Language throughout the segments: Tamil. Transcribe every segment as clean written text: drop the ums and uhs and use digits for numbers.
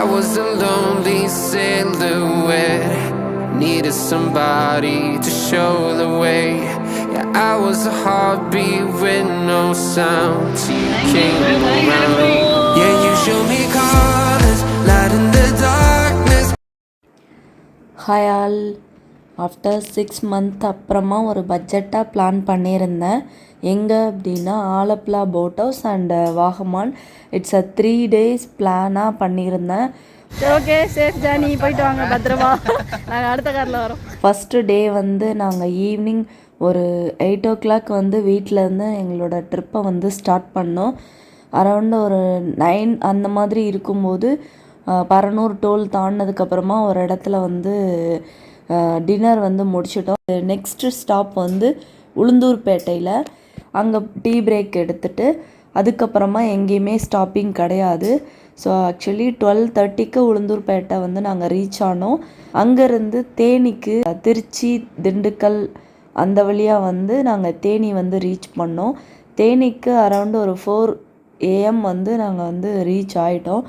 I was a lonely silhouette, needed somebody to show the way. Yeah, I was a heartbeat with no sound till you came around. Yeah, you showed me colors, light in the darkness. Hi all. After 6 months அப்புறமா ஒரு பட்ஜெட்டாக பிளான் பண்ணியிருந்தேன். எங்கே அப்படின்னா Alappuzha boat house and Vagamon. It's a 3 days பிளானாக பண்ணியிருந்தேன். ஓகே, சேஃப் ஜர்னி, போயிட்டு வாங்க பத்திரமா. நாங்கள் அடுத்த காரில் வரோம். ஃபஸ்ட்டு டே வந்து நாங்கள் ஈவினிங் ஒரு 8 o'clock வந்து வீட்டிலேருந்து எங்களோட ட்ரிப்பை வந்து ஸ்டார்ட் பண்ணோம். அரௌண்டு ஒரு 9 அந்த மாதிரி இருக்கும்போது பரனூர் டோல் தாண்டினதுக்கப்புறமா ஒரு இடத்துல வந்து டின்னர் வந்து முடிச்சிட்டோம். நெக்ஸ்ட்டு ஸ்டாப் வந்து உளுந்தூர்பேட்டையில். அங்கே டீ பிரேக் எடுத்துகிட்டு அதுக்கப்புறமா எங்கேயுமே ஸ்டாப்பிங் கிடையாது. ஸோ ஆக்சுவலி 12:30க்கு உளுந்தூர்பேட்டை வந்து நாங்கள் ரீச் ஆனோம். அங்கேருந்து தேனிக்கு திருச்சி திண்டுக்கல் அந்த வழியாக வந்து நாங்கள் தேனி வந்து ரீச் பண்ணோம். தேனிக்கு அரௌண்டு ஒரு 4 AM வந்து நாங்கள் வந்து ரீச் ஆகிட்டோம்.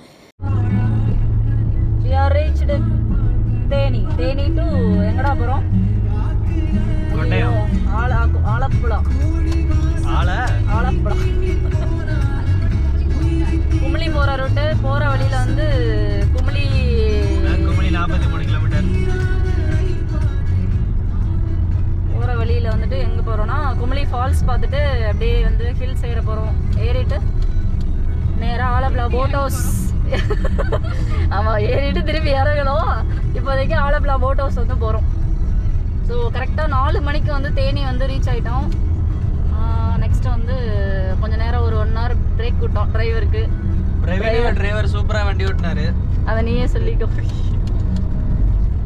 தேனி டு எங்கடா போகிறோம்? ஆலப்புழா. ஆலப்புழா குமிளி போகிற ரூட்டு. போகிற வழியில் வந்து குமிளி 43 கிலோமீட்டர். போகிற வழியில் வந்துட்டு எங்கே போகிறோன்னா குமிளி ஃபால்ஸ் பார்த்துட்டு அப்படியே வந்து ஹில்ஸ் ஏற போகிறோம். ஏறிட்டு நேராக ஆலப்புழா போட் ஹவுஸ். ஆமாம், ஏறிட்டு திருப்பி இறங்கணும். இப்போதைக்கு ஆலப்புழா போட் ஹவுஸ் வந்து போகிறோம். ஸோ கரெக்டாக 4 மணிக்கு வந்து தேனி வந்து ரீச் ஆகிட்டோம். நெக்ஸ்ட்டு வந்து கொஞ்சம் நேரம் ஒரு 1 hour பிரேக் விட்டோம் டிரைவருக்கு. டிரைவர் சூப்பராக வண்டி ஓட்டினாரு. அதை நீயே சொல்லிக்கோ.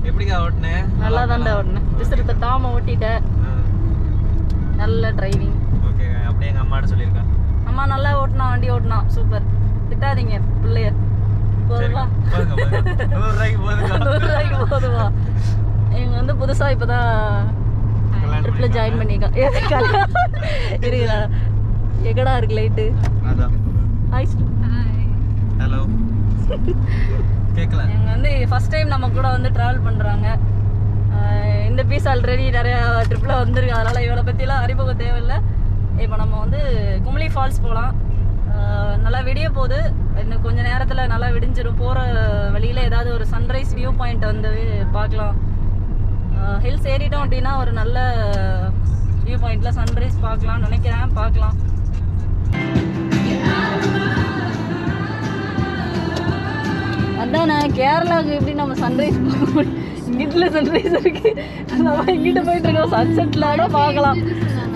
எப்படிக்கா ஓட்டினேன்? நல்லா தான்டா ஓட்டினேன். விசிறு தட்டாமல் ஓட்டிட்டேன். நல்ல டிரைவிங். ஓகே, அப்படியே எங்கள் அம்மாட்ட சொல்லியிருக்கேன். அம்மா நல்லா ஓட்டினா, வண்டி ஓட்டினா சூப்பர். திட்டாதீங்க பிள்ளைய. போதுவா? 100 ரூபாய்க்கு போதுவா? இவங்க வந்து புதுசாக இப்போ தான் ட்ரிப்பில் ஜாயின் பண்ணியிருக்கான். இருக்குதா? எங்கடா இருக்கு லைட்டு? Hi hello. கேட்கல. இவங்க வந்து ஃபஸ்ட் டைம் நம்ம கூட வந்து ட்ராவல் பண்ணுறாங்க. இந்த பீஸ் ஆல்ரெடி நிறையா ட்ரிப்பில் வந்துருக்கு. அதனால் இவளை பற்றிலாம் அறிமுகம் தேவையில்லை. இப்போ நம்ம வந்து குமிளி ஃபால்ஸ் போகலாம். நல்லா விடிய போகுது. இன்னும் கொஞ்சம் நேரத்தில் நல்லா விடிஞ்சிடும். போகிற வழியில் ஏதாவது ஒரு சன்ரைஸ் வியூ பாயிண்ட் வந்து பார்க்கலாம். ஹில்ஸ் ஏறிட்டோம் அப்படின்னா ஒரு நல்ல வியூ பாயிண்டில் சன்ரைஸ் பார்க்கலாம்னு நினைக்கிறேன். பார்க்கலாம். அதானே கேரளாவுக்கு எப்படி நம்ம சன்ரைஸ் பார்க்க முடியும்? இங்கிட்ட சன்ரைஸ் இருக்கு. நம்ம இங்கிட்ட போயிட்டு இருக்கோம். சன்செட்லாம் பார்க்கலாம்.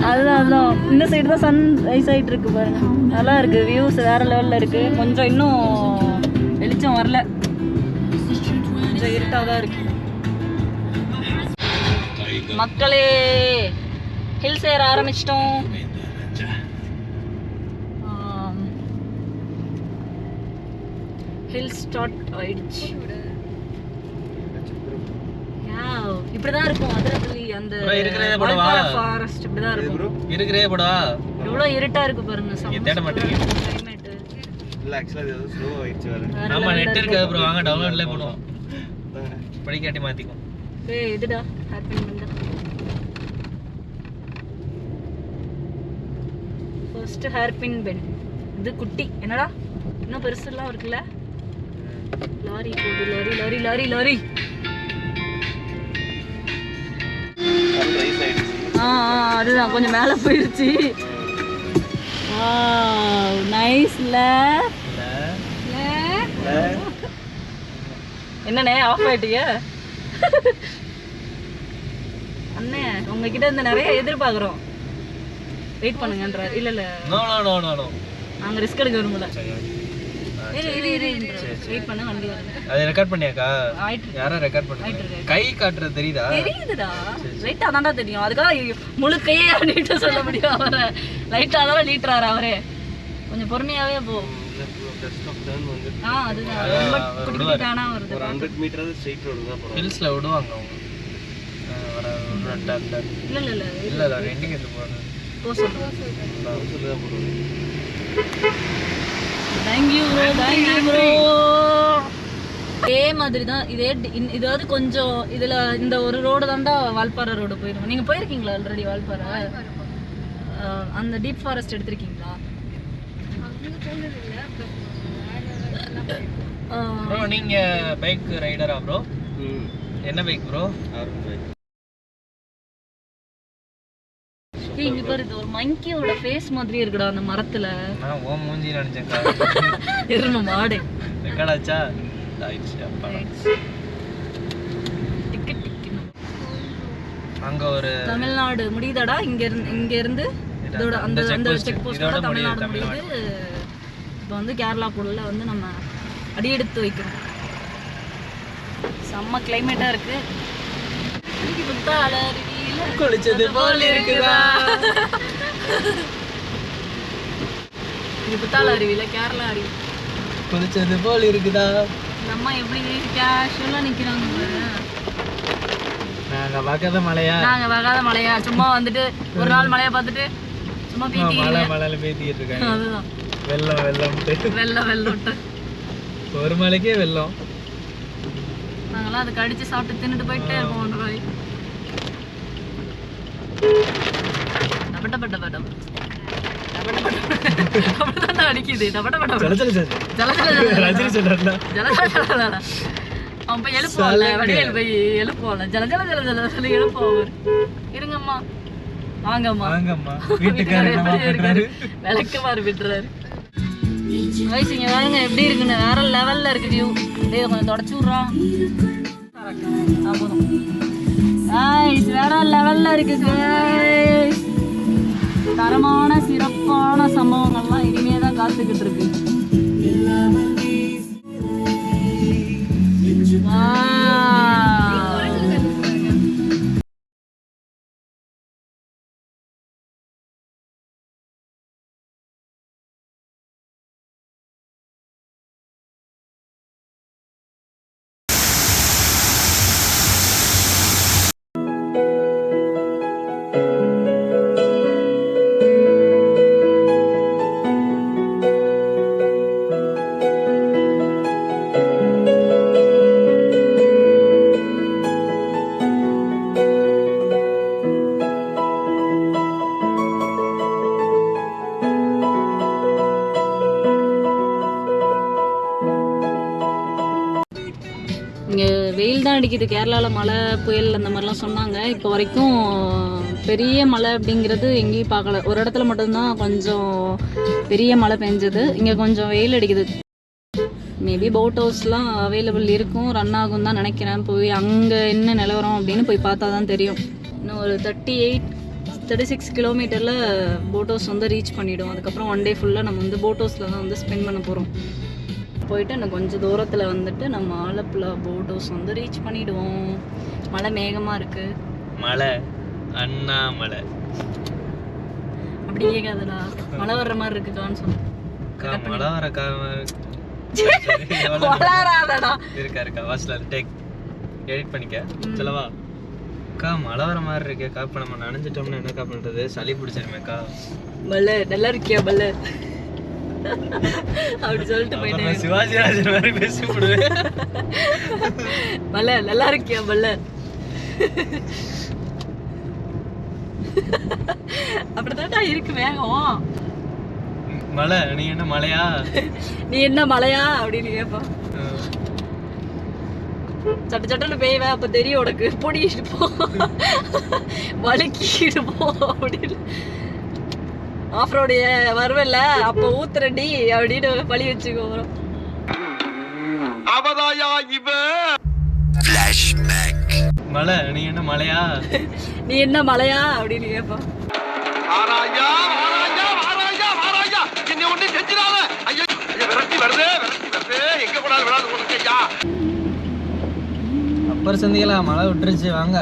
அதுதான் இந்த சைடு தான் சன் ரைஸ் ஆகிட்டு இருக்கு பாருங்க. நல்லா இருக்குது. வியூஸ் வேறு லெவலில் இருக்குது. கொஞ்சம் இன்னும் வெளிச்சம் வரல, கொஞ்சம் இருட்டாக தான் இருக்குது. மக்களே, ஹில்ஸ் ஏற ஆரம்பிச்சிட்டோம். ஹில் ஸ்டார்ட் ஆயிடுச்சு. இப்படிதான் இருக்கும் அதிரப்பள்ளி. அந்த ஃபாரஸ்ட் இப்படிதான் இருக்கும். இருக்கிறே போடா. எவ்வளவு இருட்டா இருக்கு பாருங்க. தேட மாட்டீங்க. இல்ல एक्चुअली அது ஸ்லோ ஆயிடுச்சு வேற. நம்ம நெட் இருக்கு bro, வாங்க டவுன்லோட்ல பண்ணுவோம். படிக்காட்டி மாத்திக்கோ. ஏய் இதுடா ஹேப்பன் பண்ணு. First hairpin bend. இது குட்டி. என்னடா இன்னும் பெருசுலாம் இருக்குல்ல. லாரி போடு. Lorry lorry lorry lorry. அதுதான் கொஞ்சம் மேலே போயிடுச்சு. நைஸ்ல. என்னண்ணே ஆஃப் ஆயிட்டீங்க? அண்ணே உங்ககிட்ட இருந்து நிறைய எதிர்பார்க்குறோம். வெயிட் பண்ணுங்கன்றார். இல்லை நாங்கள் ரிஸ்க் எடுக்க விரும்பல. வெயிட் பண்ண வண்டி வருது. அது ரெக்கார்ட் பண்ணியாக்கா? யாரா ரெக்கார்ட் பண்ணுங்க? கை காட்டுறது தெரியுதா? தெரியுதுடா. லைட்டா தான்டா தெரியும். அதுக்காக முழு கையே நீட்ட சொல்ல முடியும். அவரை லைட்டா தான் நீட்டுறாரு அவரே. கொஞ்சம் பொறுமையாவே போ. அதுதான் ரொம்ப குட்டி குட்டியானா வருது. 100 மீட்டர் ஸ்ட்ரைட் ரோடு தான் போறோம். ஹில்ஸ்ல விடுவாங்க அவங்க. இல்ல ரெண்டிங் எடுத்து போறாங்க. போ சொல்லுங்க போறோம். Thank you bro. இதே மாதிரி தான் இதாவது கொஞ்சம் இதில் இந்த ஒரு ரோடு தாண்டா வால்பாறை ரோடு போயிடும். நீங்கள் போயிருக்கீங்களா ஆல்ரெடி வால்பாறை? அந்த டீப் ஃபாரஸ்ட் எடுத்திருக்கீங்களா? ப்ரோ நீங்க பைக் ரைடரா ப்ரோ? என்ன பைக் ப்ரோ? இங்க பாரு, இது ஒரு மங்கியோட ஃபேஸ் மாதிரி இருக்குடா அந்த மரத்துல. நான் ஓ மூஞ்சி நினைச்சேன்க்கா. இருமா மாடு ரெக்கார்டாச்சா? ஆயிடுச்சு. அப்பா டிக்கெட் அங்க ஒரு தமிழ்நாடு முடியுதாடா. இங்க இருந்து இதோட அந்த செக் போஸ்டோட தமிழ்நாடு முடியுது. இப்போ வந்து கேரளா குள்ள வந்து நம்ம அடி எடுத்து வைக்கிறோம். செம்ம கிளைமேட்டா இருக்கு. குளிச்சது போல் இருக்குதா? இது புத்தால அருவியில கேரளா அருவி. குளிச்சது போல் இருக்குதா? நம்ம எப்படி கேஷுவலா நிக்கிறாங்க. நாங்க பார்க்காத மலையா சும்மா வந்துட்டு ஒரு நாள் மலையை பார்த்துட்டு சும்மா மலையில பேத்திக்கிட்டு இருக்காங்க. அதுதான் வெள்ளம் ஒரு மலைக்கே வெள்ளம். நாங்கெல்லாம் அதை கடிச்சு சாப்பிட்டு தின்னுட்டு போயிட்டே இருப்போம். 1 ரூபாய் அடிக்குது. அவன் போய் எழுப்புவான்ல, வடிவேல் போய் எழுப்புவான்ல, ஜல ஜல ஜல ஜல சொல்லி எழுப்புவான். இருங்கம்மா வாங்கம்மா விளக்கமாறு விட்டுறாரு. வயசு இங்க வேறுங்க எப்படி இருக்குன்னு, வேற லெவல்ல இருக்கு வியூ. அப்படியே கொஞ்சம் தொடச்சு விட்றான். போதும் வேற லெவல்ல இருக்கு. தரமான சிறப்பான சம்பவங்கள்லாம் இனிமே தான் காத்துக்கிட்டு இருக்கு. இங்கே வெயில் தான் அடிக்குது. கேரளாவில் மழை புயல் அந்த மாதிரிலாம் சொன்னாங்க. இப்போ வரைக்கும் பெரிய மழை அப்படிங்கிறது எங்கேயும் பார்க்கல. ஒரு இடத்துல மட்டும்தான் கொஞ்சம் பெரிய மழை பெஞ்சது. இங்கே கொஞ்சம் வெயில் அடிக்குது. மேபி போட் ஹவுஸ்லாம் அவைலபிள் இருக்கும், ரன் ஆகும் தான் நினைக்கிறேன். போய் அங்கே என்ன நிலவரம் அப்படின்னு போய் பார்த்தா தான் தெரியும். இன்னும் ஒரு 36 கிலோமீட்டரில் போட் ஹவுஸ் வந்து ரீச் பண்ணிவிடும். அதுக்கப்புறம் 1 டே ஃபுல்லாக நம்ம வந்து போட் ஹவுஸில் தான் வந்து ஸ்பெண்ட் பண்ண போகிறோம். போயிட்டு இன்னும் கொஞ்சம் தூரத்தில் வந்துட்டு நம்ம ஆலப்புழா போட் ஹவுஸ் வந்து ரீச் பண்ணிவிடுவோம். மழை மேகமாக இருக்குது. மழை அண்ணாமலை அப்படி கேட்காதுடா, மழை வர்ற மாதிரி இருக்குக்கான்னு சொன்னேன். மழை வர இருக்கா வாட்ஸ்ல டேக் எடிட் பண்ணிக்க சொல்லவா? அக்கா மழை வர மாதிரி இருக்கேக்கா. இப்போ நம்ம நனைஞ்சிட்டோம்னா என்னக்கா பண்ணுறது? சளி பிடிச்சிருமேக்கா. பல்ல நல்லா இருக்கியா பல்ல அப்படி சொல்லிட்டு போயிட்டேன். சிவாஜி ராஜன் மாதிரி பேசி விடுவேன். பல்ல நல்லா இருக்கியா பல்ல அப்படித்தான்டா இருக்கு வேகம். மழை நீ என்ன மழையா அப்படின்னு கேட்பான். சட்ட சட்டன்னு பெய்வே, அப்ப தெரியும் உனக்கு. பொடிக்கிட்டு போ, வலிக்கிட்டு போ அப்படின்னு. ஆஃப் ரோடு வருவல்ல அப்ப ஊத்துறடி அப்படின்னு பழி வச்சுக்கோ. மழை நீ என்ன மழையா அப்படின்னு கேட்பான். அப்பர் சந்திக்கலாம் மழை விட்டுருச்சு வாங்க.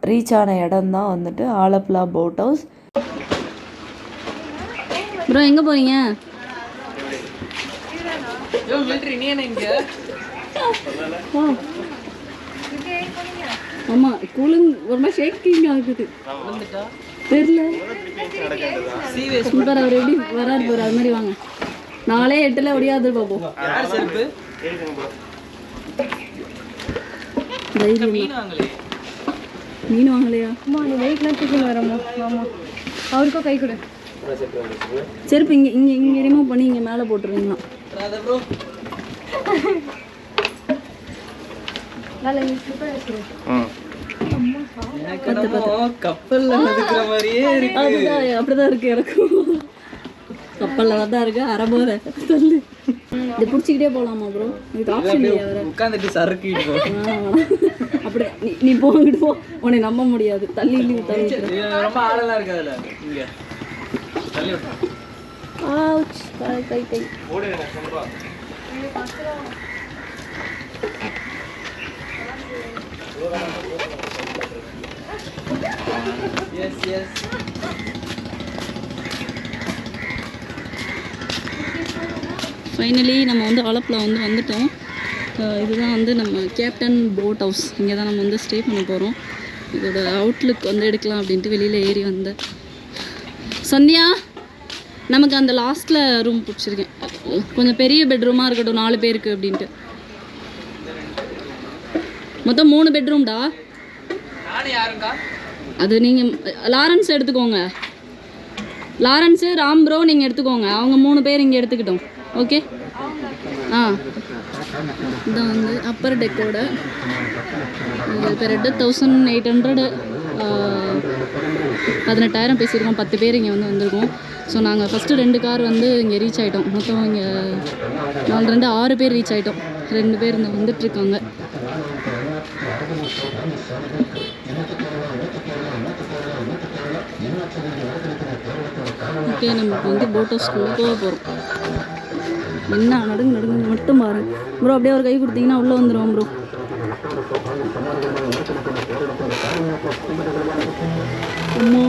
ரீச் ஆன இடம் தான் வந்துட்டு ஆலப்புழா போட் ஹவுஸ். ப்ரோ எங்கே போகிறீங்க? ஆமாம் கூலிங் ஒரு மாதிரி ஷேக்கிங் ஆகுது. தெரியல அவர் எப்படி வராரு போகிற அது மாதிரி வாங்க. 4:08 ஒடியாது பாப்போம். யார் செருப்பு மீன் வாங்கலையே. மீன் வாங்கலையா? அம்மா நீ வெயிட்லாம் தூக்கின்னு வரம்மா. ஆமாம் அவருக்கும் கை கொடு. செருப்பு இங்கே இங்கே இங்கே ரிமூவ் பண்ணி இங்கே மேலே போட்டுருவீங்களா? ப்ரோ நல்லா நீ ஸ்லிப்பர் வச்சுரு. கப்பல்ல நடக்கிற மாதிரியே இருக்கு. அதுதான் அப்படிதான் இருக்கு எனக்கும். கப்பலில் தான் இருக்கு அரைபோதை சொல்லு. இதை பிடிச்சிக்கிட்டே போகலாமா ப்ரோ? இதுக்கு ஆப்ஷன் இல்லையா வேறு? உட்காந்துட்டு சறுக்கிட்டு போ. அப்படி நீ போகிட்டு போ, உன்னை நம்ப முடியாது. தள்ளி தள்ளி ரொம்ப ஆழலாம் இருக்கு அதில். இங்கே தள்ளி விட்டு கை கை எஸ் எஸ். ஃபைனலி நம்ம வந்து ஆலப்பில் வந்துட்டோம். இதுதான் வந்து நம்ம கேப்டன் போட் ஹவுஸ். இங்கே தான் நம்ம வந்து ஸ்டே பண்ண போகிறோம். இதோட அவுட்லுக் வந்து எடுக்கலாம் அப்படின்ட்டு வெளியில் ஏறி வந்தேன். சந்தியா, நமக்கு அந்த லாஸ்ட்டில் ரூம் பிடிச்சிருக்கேன். கொஞ்சம் பெரிய பெட்ரூமாக இருக்கட்டும் 4 பேருக்கு அப்படின்ட்டு. மொத்தம் 3 பெட்ரூம்டா. அது நீங்கள் லாரன்ஸ் எடுத்துக்கோங்க. லாரன்ஸு ராம் ப்ரோ நீங்கள் எடுத்துக்கோங்க. அவங்க 3 பேர் இங்கே எடுத்துக்கிட்டோம். ஓகே. இதான் வந்து அப்பர் டெக்கோட. இது பேர் 1800 18,000 பேசியிருக்கோம். 10 பேர் இங்கே வந்து வந்திருக்கோம். ஸோ நாங்கள் ஃபஸ்ட்டு 2 கார் வந்து இங்கே ரீச் ஆகிட்டோம். மொத்தம் இங்கே 4 6 பேர் ரீச் ஆகிட்டோம். 2 பேர் இங்கே வந்துட்டுருக்காங்க. ஓகே, நம்ம வந்து போட் ஹவுஸ்குள்ளே போக போகிறோம். என்ன நடுங்கு மட்டும் பாருங்க ப்ரோ. அப்படியே ஒரு கை கொடுத்தீங்கன்னா உள்ளே வந்துடுவோம் ப்ரோ. அம்மா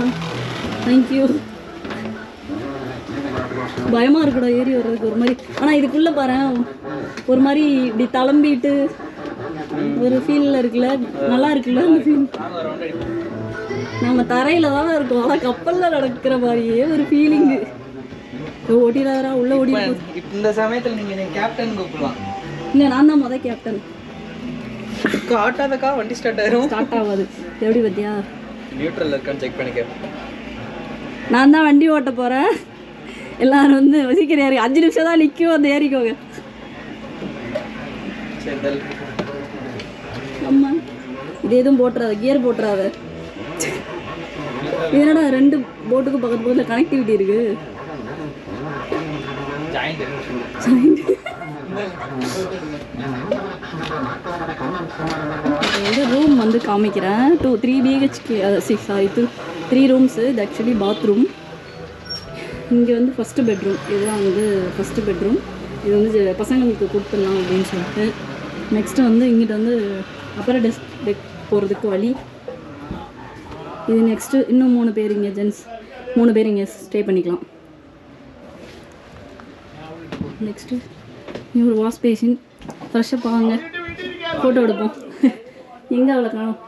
தேங்க்யூ. பயமாக இருக்குடா ஏறி வர்றதுக்கு ஒரு மாதிரி. ஆனால் இதுக்குள்ளே பாரு ஒரு மாதிரி இப்படி தளம்பிட்டு ஒரு ஃபீலில் இருக்குல்ல, நல்லா இருக்குல்ல அந்த ஃபீல். நம்ம தரையில் தானே இருக்கோம், ஆனால் கப்பலில் நடக்கிற மாதிரியே ஒரு ஃபீலிங்கு. ஓட்டிடாரா உள்ளே ஓடி. இந்த சமயத்தில் நீங்கள் கேப்டன் கூப்பிடலாம். இல்லை, நான் தான் மொதல் கேப்டன். ஆட்டாதக்கா வண்டி ஸ்டார்ட் ஆயிரும். ஸ்டார்ட் ஆகாது. எப்படி பார்த்தியா? நியூட்ரல் இருக்கான்னு செக் பண்ணிக்க. நான் தான் வண்டி ஓட்ட போகிறேன். எல்லாரும் வந்து சீக்கிரம் ஏறி 5 நிமிஷம் தான் நிற்கும், வந்து ஏறிக்கோங்க. அம்மா இது எதுவும் போட்டுறாத, கியர் போட்டுறாத. இதனோட 2 போட்டுக்கு பக்கத்தில் கனெக்டிவிட்டி இருக்கு. வந்து ரூம் வந்து காமிக்கிறேன். 3 BHK 3 ரூம்ஸு. இது ஆக்சுவலி பாத்ரூம். இங்கே வந்து ஃபஸ்ட்டு பெட்ரூம். இதுதான் வந்து ஃபஸ்ட்டு பெட்ரூம். இது வந்து பசங்களுக்கு கொடுத்துடலாம் அப்படின்னு சொல்லிட்டு. நெக்ஸ்ட்டு வந்து இங்கிட்ட வந்து அப்புறம் டெக் போகிறதுக்கு வழி. இது நெக்ஸ்ட்டு இன்னும் 3 பேர் இங்கே ஜென்ஸ் 3 பேர் இங்கே ஸ்டே பண்ணிக்கலாம். நெக்ஸ்ட்டு இங்கே ஒரு வாஷ் பேஷன். ஃப்ரெஷ்ஷப் ஆகுங்க, ஃபோட்டோ எடுப்போம். எங்கே அவ்வளோ காணும்.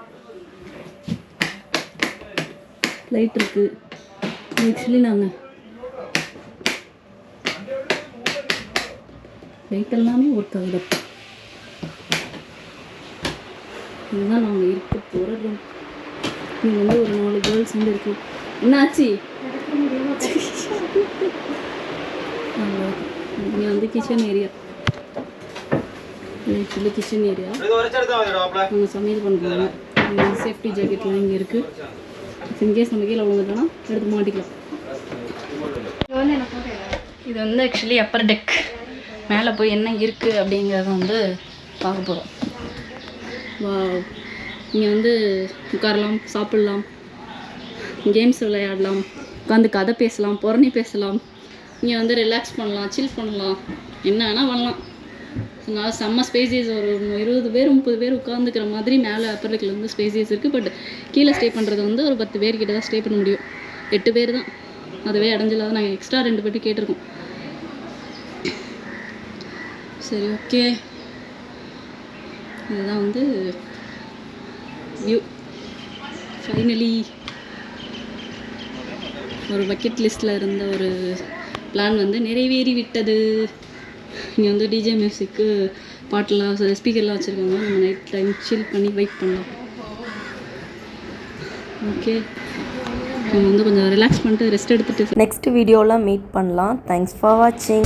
லைட் இருக்குது. ஆக்சுவலி நாங்கள் லைட் எல்லாமே ஒர்க் ஆகுது. இதுதான் நாங்கள் இருக்க போகிற ரூம். இங்கே வந்து ஒரு 4 கேர்ள்ஸ் வந்து இருக்குது. என்னாச்சு? இங்கே வந்து kitchen area. Actually kitchen area. நாங்கள் சமையல் பண்ணுறாங்க. இங்கே சேஃப்டி ஜாக்கெட்லாம் இங்கே இருக்குது. இங்கேயே சமைக்கல விழுந்துட்டோன்னா எடுத்து மாட்டிக்கலாம். இது வந்து ஆக்சுவலி அப்பர் டெக். மேலே போய் என்ன இருக்குது அப்படிங்கிறத வந்து பார்க்க போகிறோம். இங்கே வந்து உட்காரலாம், சாப்பிட்லாம், கேம்ஸ் விளையாடலாம், உட்காந்து கதை பேசலாம், புரணி பேசலாம். இங்கே வந்து ரிலாக்ஸ் பண்ணலாம், சில் பண்ணலாம், என்ன வேணால் பண்ணலாம். அதனால் செம்ம ஸ்பேசியஸ். ஒரு 20 பேர் 30 பேர் உட்காந்துக்கிற மாதிரி மேலே அப்பர் டெக்கில் வந்து ஸ்பேசியஸ் இருக்குது. பட் கீழே ஸ்டே பண்ணுறது வந்து ஒரு 10 பேர்கிட்ட தான் ஸ்டே பண்ண முடியும். 8 பேர் தான். அதுவே அடைஞ்சில்லாத நாங்கள் எக்ஸ்ட்ரா 2 பேட்டி கேட்டிருக்கோம். சரி, ஓகே. இதுதான் வந்து வியூ. ஃபைனலி ஒரு பக்கெட் லிஸ்ட்டில் இருந்த ஒரு பிளான் வந்து நிறைவேறி விட்டது. இங்கே வந்து டிஜே மியூசிக்கு பாட்டெலாம் ஸ்பீக்கர்லாம் வச்சுருக்காங்க. நம்ம நைட் டைம் சில் பண்ணி வெயிட் பண்ணலாம். ஓகே, நம்ம வந்து கொஞ்சம் ரிலாக்ஸ் பண்ணிட்டு ரெஸ்ட் எடுத்துகிட்டு நெக்ஸ்ட் வீடியோவில் மீட் பண்ணலாம். தேங்க்ஸ் ஃபார் வாட்சிங்.